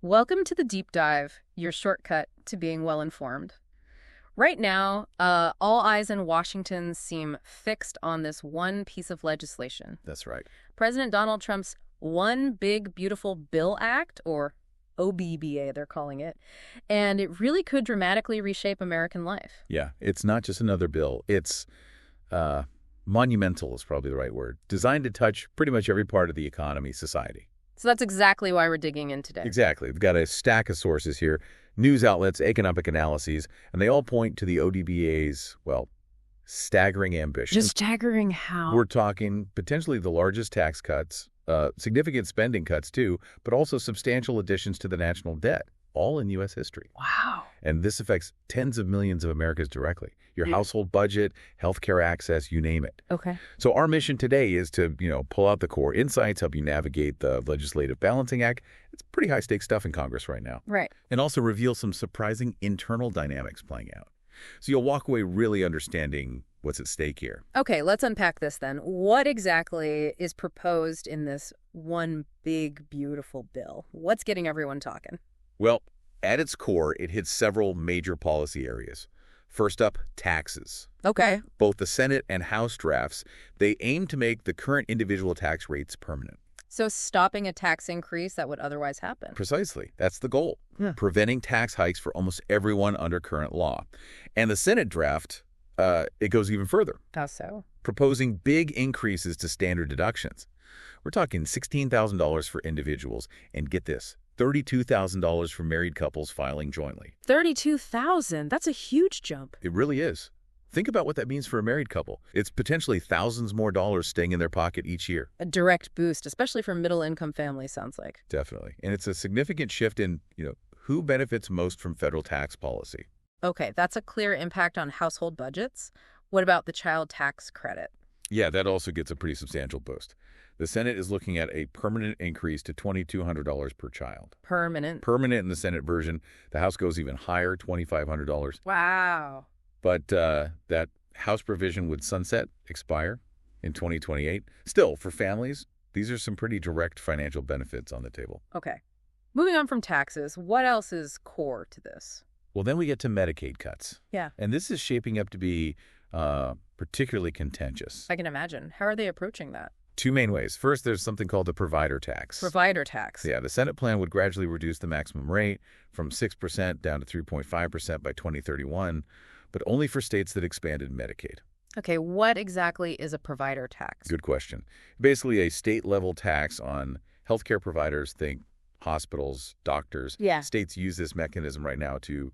Welcome to the Deep Dive, your shortcut to being well-informed. Right now, all eyes in Washington seem fixed on this one piece of legislation. That's right. President Donald Trump's One Big Beautiful Bill Act, or OBBBA they're calling it, and it really could dramatically reshape American life. Yeah, it's not just another bill. It's monumental is probably the right word. Designed to touch pretty much every part of the economy, society. So that's exactly why we're digging in today. Exactly. We've got a stack of sources here, news outlets, economic analyses, and they all point to the OBBA's, well, staggering ambition. Just staggering how? We're talking potentially the largest tax cuts, significant spending cuts too, but also substantial additions to the national debt, all in U.S. history. Wow. And this affects tens of millions of Americans directly. Your household budget, healthcare access, you name it. Okay. So our mission today is to, pull out the core insights, help you navigate the legislative balancing act. It's pretty high-stakes stuff in Congress right now. Right. And also reveal some surprising internal dynamics playing out. So you'll walk away really understanding what's at stake here. Okay, let's unpack this then. What exactly is proposed in this one big, beautiful bill? What's getting everyone talking? Well, at its core, it hits several major policy areas. First up, taxes. Okay. Both the Senate and House drafts, they aim to make the current individual tax rates permanent. So stopping a tax increase that would otherwise happen. Precisely. That's the goal. Yeah. Preventing tax hikes for almost everyone under current law. And the Senate draft, it goes even further. How so? Proposing big increases to standard deductions. We're talking $16,000 for individuals. And get this, $32,000 for married couples filing jointly. $32,000? That's a huge jump. It really is. Think about what that means for a married couple. It's potentially thousands more dollars staying in their pocket each year. A direct boost, especially for middle-income families, sounds like. Definitely. And it's a significant shift in, who benefits most from federal tax policy. Okay, that's a clear impact on household budgets. What about the child tax credit? Yeah, that also gets a pretty substantial boost. The Senate is looking at a permanent increase to $2,200 per child. Permanent. Permanent in the Senate version. The House goes even higher, $2,500. Wow. But that House provision would expire in 2028. Still, for families, these are some pretty direct financial benefits on the table. Okay. Moving on from taxes, what else is core to this? Well, then we get to Medicaid cuts. Yeah. And this is shaping up to be particularly contentious. I can imagine. How are they approaching that? Two main ways. First, there's something called the provider tax. Provider tax. Yeah, the Senate plan would gradually reduce the maximum rate from 6% down to 3.5% by 2031, but only for states that expanded Medicaid. Okay, what exactly is a provider tax? Good question. Basically, a state-level tax on healthcare providers, think hospitals, doctors. Yeah. States use this mechanism right now to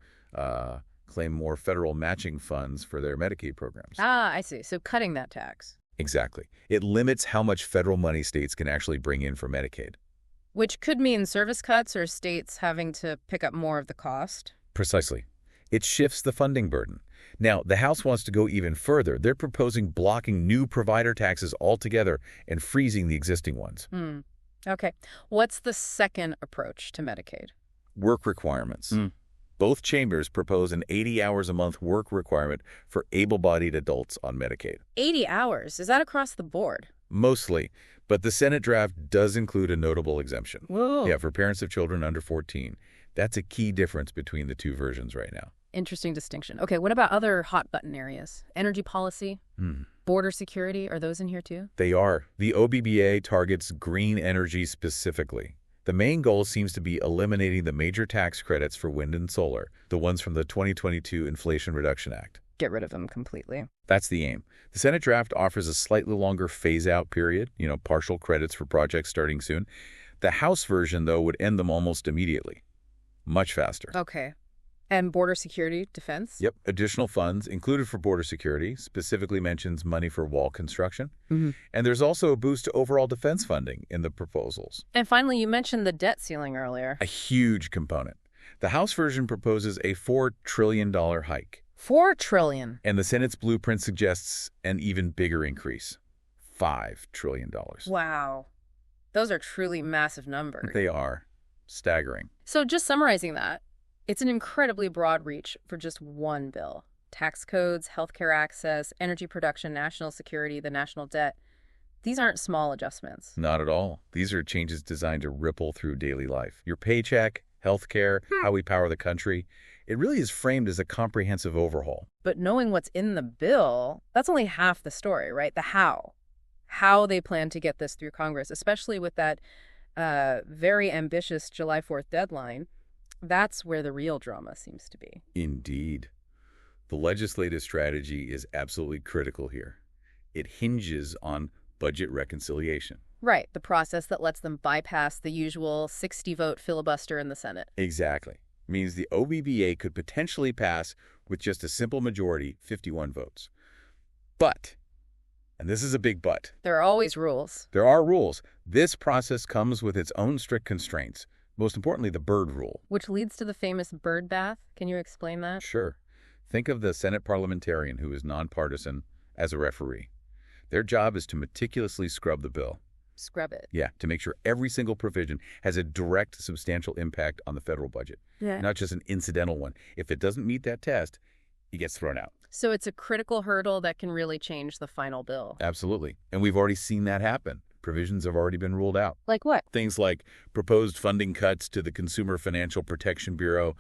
claim more federal matching funds for their Medicaid programs. Ah, I see. So cutting that tax. Exactly. It limits how much federal money states can actually bring in for Medicaid. Which could mean service cuts or states having to pick up more of the cost. Precisely. It shifts the funding burden. Now, the House wants to go even further. They're proposing blocking new provider taxes altogether and freezing the existing ones. Okay. What's the second approach to Medicaid? Work requirements. Both chambers propose an 80 hours a month work requirement for able-bodied adults on Medicaid. 80 hours? Is that across the board? Mostly, but the Senate draft does include a notable exemption. Whoa. Yeah, for parents of children under 14. That's a key difference between the two versions right now. Interesting distinction. Okay, what about other hot-button areas? Energy policy? Border security? Are those in here too? They are. The OBBA targets green energy specifically. The main goal seems to be eliminating the major tax credits for wind and solar, the ones from the 2022 Inflation Reduction Act. Get rid of them completely. That's the aim. The Senate draft offers a slightly longer phase-out period, partial credits for projects starting soon. The House version, though, would end them almost immediately. Much faster. Okay. And border security, defense? Yep. Additional funds included for border security, specifically mentions money for wall construction. And there's also a boost to overall defense funding in the proposals. And finally, you mentioned the debt ceiling earlier. A huge component. The House version proposes a $4 trillion hike. $4 trillion. And the Senate's blueprint suggests an even bigger increase. $5 trillion. Wow. Those are truly massive numbers. They are. Staggering. So just summarizing that, it's an incredibly broad reach for just one bill. Tax codes, healthcare access, energy production, national security, the national debt. These aren't small adjustments. Not at all. These are changes designed to ripple through daily life. Your paycheck, healthcare, how we power the country. It really is framed as a comprehensive overhaul. But knowing what's in the bill, that's only half the story, right? The how. How they plan to get this through Congress, especially with that very ambitious July 4th deadline. That's where the real drama seems to be. Indeed. The legislative strategy is absolutely critical here. It hinges on budget reconciliation. Right, the process that lets them bypass the usual 60-vote filibuster in the Senate. Exactly. Means the OBBA could potentially pass with just a simple majority, 51 votes. But, and this is a big but. There are always rules. There are rules. This process comes with its own strict constraints. Most importantly, the bird rule. Which leads to the famous bird bath. Can you explain that? Sure. Think of the Senate parliamentarian who is nonpartisan as a referee. Their job is to meticulously scrub the bill. Scrub it. Yeah, to make sure every single provision has a direct, substantial impact on the federal budget. Yeah. Not just an incidental one. If it doesn't meet that test, it gets thrown out. So it's a critical hurdle that can really change the final bill. Absolutely. And we've already seen that happen. Provisions have already been ruled out. Like what? Things like proposed funding cuts to the Consumer Financial Protection Bureau,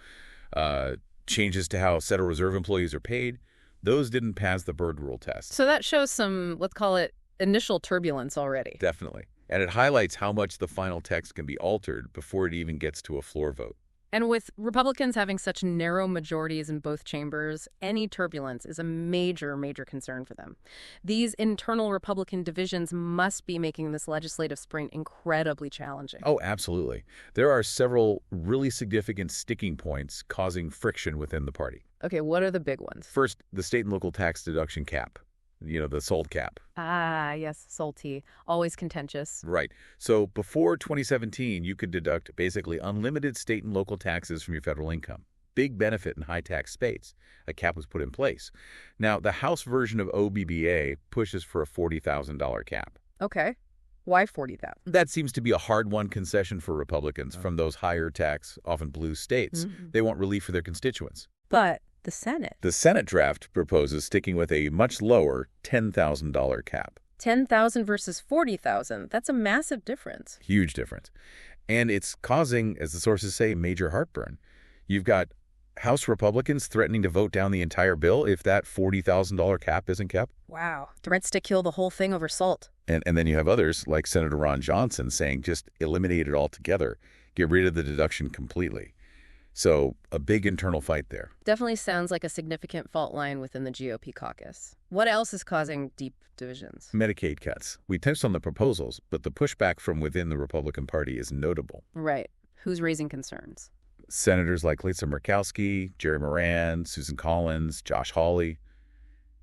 changes to how Federal Reserve employees are paid. Those didn't pass the bird rule test. So that shows some, let's call it, initial turbulence already. Definitely. And it highlights how much the final text can be altered before it even gets to a floor vote. And with Republicans having such narrow majorities in both chambers, any turbulence is a major, major concern for them. These internal Republican divisions must be making this legislative sprint incredibly challenging. Oh, absolutely. There are several really significant sticking points causing friction within the party. Okay, what are the big ones? First, the state and local tax deduction cap. The SOLD cap. Ah, yes, SOLT. Always contentious. Right. So before 2017, you could deduct basically unlimited state and local taxes from your federal income. Big benefit in high-tax states. A cap was put in place. Now, the House version of OBBA pushes for a $40,000 cap. Okay. Why 40,000? That seems to be a hard-won concession for Republicans from those higher-tax, often blue states. They want relief for their constituents. But the Senate. The Senate draft proposes sticking with a much lower $10,000 cap. 10,000 versus 40,000. That's a massive difference. Huge difference. And it's causing, as the sources say, major heartburn. You've got House Republicans threatening to vote down the entire bill if that $40,000 cap isn't kept. Wow. Threats to kill the whole thing over SALT. And then you have others like Senator Ron Johnson saying just eliminate it altogether. Get rid of the deduction completely. So a big internal fight there. Definitely sounds like a significant fault line within the GOP caucus. What else is causing deep divisions? Medicaid cuts. We touched on the proposals, but the pushback from within the Republican Party is notable. Right. Who's raising concerns? Senators like Lisa Murkowski, Jerry Moran, Susan Collins, Josh Hawley,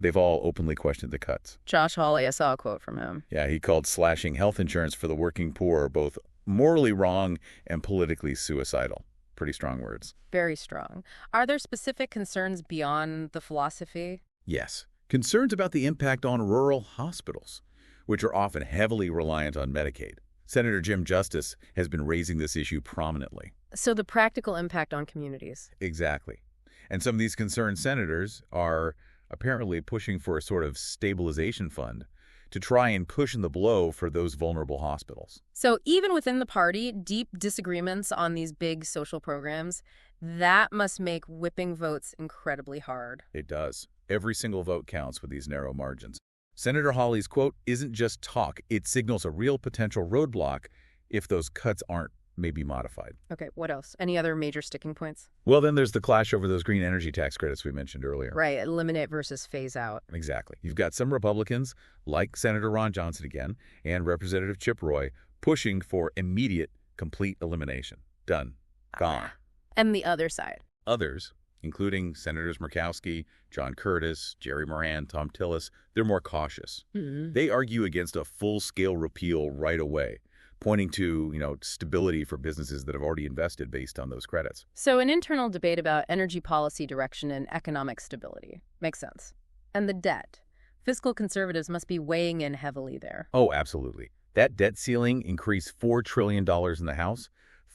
they've all openly questioned the cuts. Josh Hawley, I saw a quote from him. Yeah, he called slashing health insurance for the working poor both morally wrong and politically suicidal. Pretty strong words. Very strong. Are there specific concerns beyond the philosophy? Yes. Concerns about the impact on rural hospitals, which are often heavily reliant on Medicaid. Senator Jim Justice has been raising this issue prominently. So the practical impact on communities. Exactly. And some of these concerned senators are apparently pushing for a sort of stabilization fund to try and cushion the blow for those vulnerable hospitals. So even within the party, deep disagreements on these big social programs, that must make whipping votes incredibly hard. It does. Every single vote counts with these narrow margins. Senator Hawley's quote isn't just talk. It signals a real potential roadblock if those cuts aren't maybe modified. Okay, what else? Any other major sticking points? Well, then there's the clash over those green energy tax credits we mentioned earlier. Right, eliminate versus phase out. Exactly. You've got some Republicans, like Senator Ron Johnson again, and Representative Chip Roy, pushing for immediate, complete elimination. Done. Gone. And the other side? Others, including Senators Murkowski, John Curtis, Jerry Moran, Tom Tillis, they're more cautious. They argue against a full-scale repeal right away, pointing to, stability for businesses that have already invested based on those credits. So an internal debate about energy policy direction and economic stability. Makes sense. And the debt. Fiscal conservatives must be weighing in heavily there. Oh, absolutely. That debt ceiling increased $4 trillion in the House,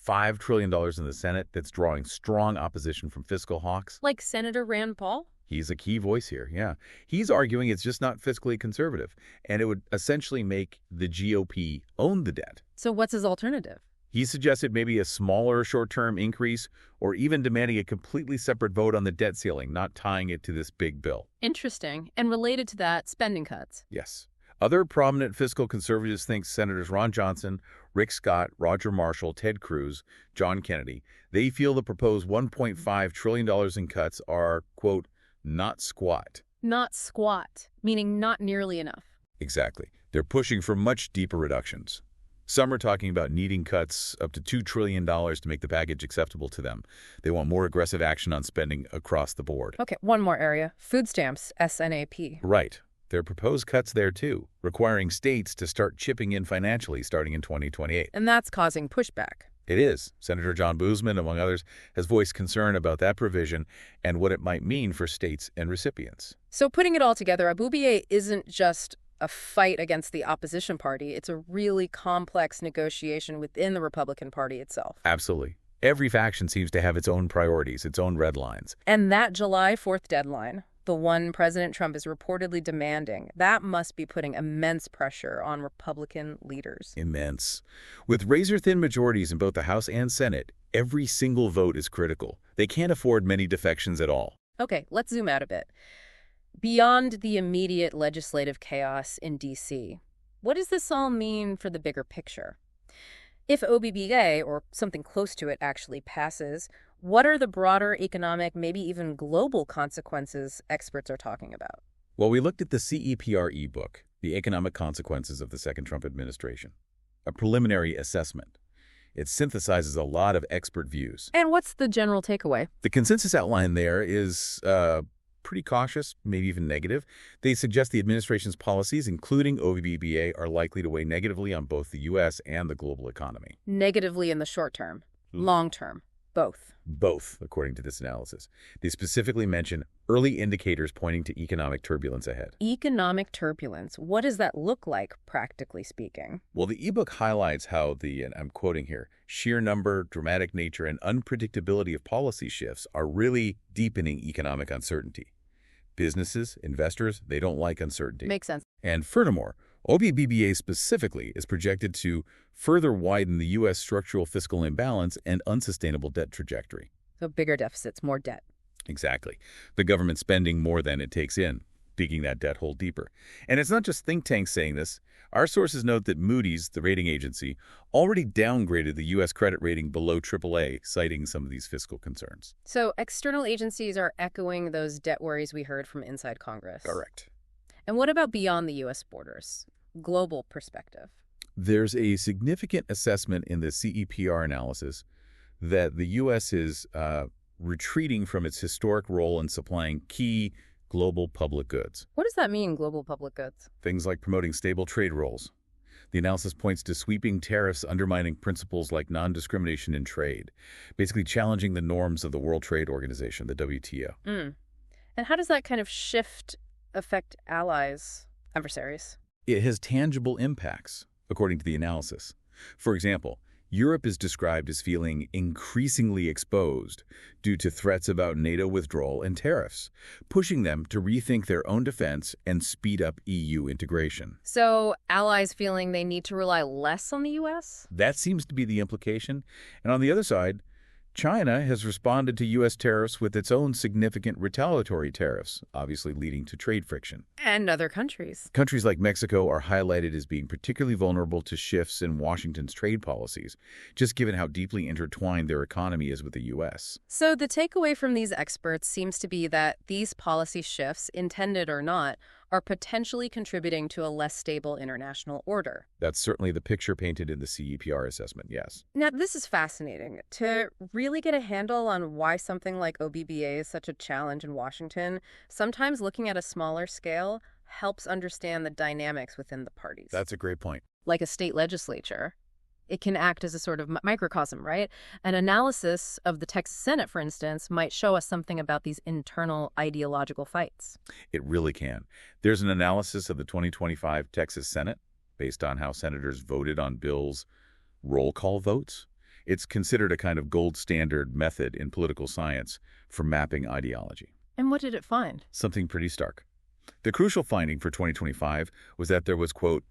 $5 trillion in the Senate. That's drawing strong opposition from fiscal hawks. Like Senator Rand Paul? He's a key voice here, yeah. He's arguing it's just not fiscally conservative, and it would essentially make the GOP own the debt. So what's his alternative? He suggested maybe a smaller short-term increase or even demanding a completely separate vote on the debt ceiling, not tying it to this big bill. Interesting. And related to that, spending cuts. Yes. Other prominent fiscal conservatives think Senators Ron Johnson, Rick Scott, Roger Marshall, Ted Cruz, John Kennedy, they feel the proposed $1.5 trillion in cuts are, quote, not squat. Not squat, meaning not nearly enough. Exactly. They're pushing for much deeper reductions. Some are talking about needing cuts up to $2 trillion to make the package acceptable to them. They want more aggressive action on spending across the board. Okay, one more area. Food stamps, SNAP. Right. There are proposed cuts there, too, requiring states to start chipping in financially starting in 2028. And that's causing pushback. It is. Senator John Boozman, among others, has voiced concern about that provision and what it might mean for states and recipients. So putting it all together, OBBBA isn't just a fight against the opposition party. It's a really complex negotiation within the Republican Party itself. Absolutely. Every faction seems to have its own priorities, its own red lines. And that July 4th deadline, the one President Trump is reportedly demanding, that must be putting immense pressure on Republican leaders. Immense. With razor-thin majorities in both the House and Senate, every single vote is critical. They can't afford many defections at all. Okay, let's zoom out a bit. Beyond the immediate legislative chaos in D.C., what does this all mean for the bigger picture? If OBBBA, or something close to it, actually passes, what are the broader economic, maybe even global consequences experts are talking about? Well, we looked at the CEPR e-book, The Economic Consequences of the Second Trump Administration, a preliminary assessment. It synthesizes a lot of expert views. And what's the general takeaway? The consensus outline there is pretty cautious, maybe even negative. They suggest the administration's policies, including OBBBA, are likely to weigh negatively on both the U.S. and the global economy. Negatively in the short term, long term, both. Both, according to this analysis. They specifically mention early indicators pointing to economic turbulence ahead. Economic turbulence. What does that look like, practically speaking? Well, the ebook highlights how the, and I'm quoting here, sheer number, dramatic nature, and unpredictability of policy shifts are really deepening economic uncertainty. Businesses, investors, they don't like uncertainty. Makes sense. And furthermore, OBBBA specifically is projected to further widen the U.S. structural fiscal imbalance and unsustainable debt trajectory. So bigger deficits, more debt. Exactly. The government spending more than it takes in, digging that debt hole deeper. And it's not just think tanks saying this. Our sources note that Moody's, the rating agency, already downgraded the U.S. credit rating below AAA, citing some of these fiscal concerns. So external agencies are echoing those debt worries we heard from inside Congress. Correct. And what about beyond the U.S. borders? Global perspective. There's a significant assessment in the CEPR analysis that the U.S. is retreating from its historic role in supplying key global public goods. What does that mean, global public goods? Things like promoting stable trade rules. The analysis points to sweeping tariffs undermining principles like non-discrimination in trade, basically challenging the norms of the World Trade Organization, the WTO. And how does that kind of shift affect allies, adversaries? It has tangible impacts, according to the analysis. For example, Europe is described as feeling increasingly exposed due to threats about NATO withdrawal and tariffs, pushing them to rethink their own defense and speed up EU integration. So allies feeling they need to rely less on the U.S.? That seems to be the implication. And on the other side, China has responded to U.S. tariffs with its own significant retaliatory tariffs, obviously leading to trade friction. And other countries. Countries like Mexico are highlighted as being particularly vulnerable to shifts in Washington's trade policies, just given how deeply intertwined their economy is with the U.S. So the takeaway from these experts seems to be that these policy shifts, intended or not, are potentially contributing to a less stable international order. That's certainly the picture painted in the CEPR assessment, yes. Now, this is fascinating. To really get a handle on why something like OBBBA is such a challenge in Washington, sometimes looking at a smaller scale helps understand the dynamics within the parties. That's a great point. Like a state legislature. It can act as a sort of microcosm, right? An analysis of the Texas Senate, for instance, might show us something about these internal ideological fights. It really can. There's an analysis of the 2025 Texas Senate based on how senators voted on bills' roll call votes. It's considered a kind of gold standard method in political science for mapping ideology. And what did it find? Something pretty stark. The crucial finding for 2025 was that there was, quote,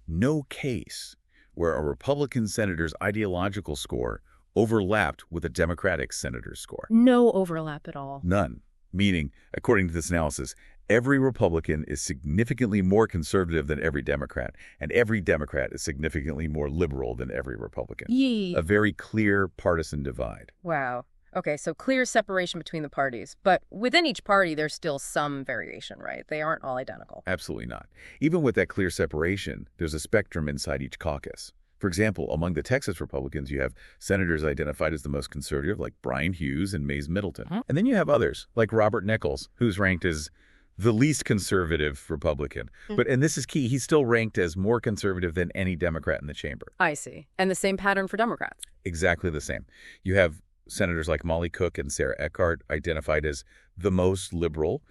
no case where a Republican senator's ideological score overlapped with a Democratic senator's score. No overlap at all. None. Meaning, according to this analysis, every Republican is significantly more conservative than every Democrat, and every Democrat is significantly more liberal than every Republican. Yee. A very clear partisan divide. Wow. Okay, so clear separation between the parties. But within each party, there's still some variation, right? They aren't all identical. Absolutely not. Even with that clear separation, there's a spectrum inside each caucus. For example, among the Texas Republicans, you have senators identified as the most conservative, like Brian Hughes and Mays Middleton. And then you have others, like Robert Nichols, who's ranked as the least conservative Republican. And this is key, he's still ranked as more conservative than any Democrat in the chamber. I see. And the same pattern for Democrats. Exactly the same. You have senators like Molly Cook and Sarah Eckhart identified as the most liberal.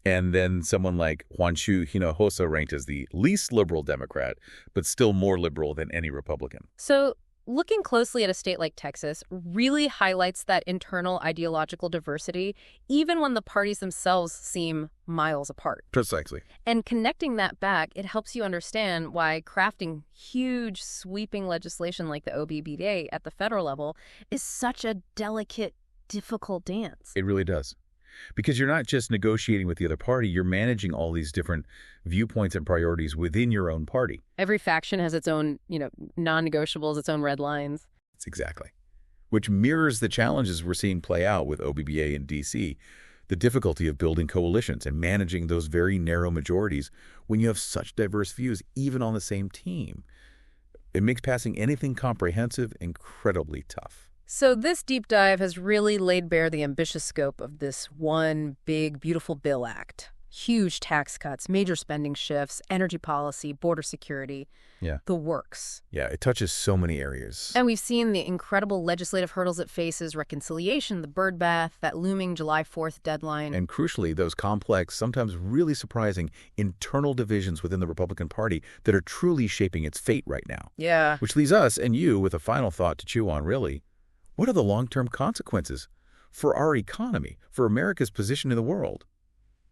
And then someone like Juanchu Hinojosa ranked as the least liberal Democrat, but still more liberal than any Republican. So looking closely at a state like Texas really highlights that internal ideological diversity, even when the parties themselves seem miles apart. Precisely. And connecting that back, it helps you understand why crafting huge, sweeping legislation like the OBBBA at the federal level is such a delicate, difficult dance. It really does. Because you're not just negotiating with the other party, you're managing all these different viewpoints and priorities within your own party. Every faction has its own, non-negotiables, its own red lines. It's exactly. Which mirrors the challenges we're seeing play out with OBBA in D.C., the difficulty of building coalitions and managing those very narrow majorities when you have such diverse views, even on the same team. It makes passing anything comprehensive incredibly tough. So this deep dive has really laid bare the ambitious scope of this one big, beautiful bill act. Huge tax cuts, major spending shifts, energy policy, border security. Yeah. The works. Yeah, it touches so many areas. And we've seen the incredible legislative hurdles it faces, reconciliation, the birdbath, that looming July 4th deadline. And crucially, those complex, sometimes really surprising, internal divisions within the Republican Party that are truly shaping its fate right now. Yeah. Which leaves us and you with a final thought to chew on, really. What are the long-term consequences for our economy, for America's position in the world?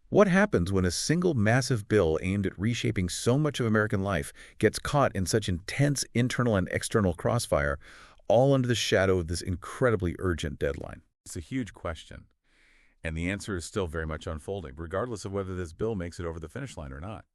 What happens when a single massive bill aimed at reshaping so much of American life gets caught in such intense internal and external crossfire, all under the shadow of this incredibly urgent deadline? It's a huge question, and the answer is still very much unfolding, regardless of whether this bill makes it over the finish line or not.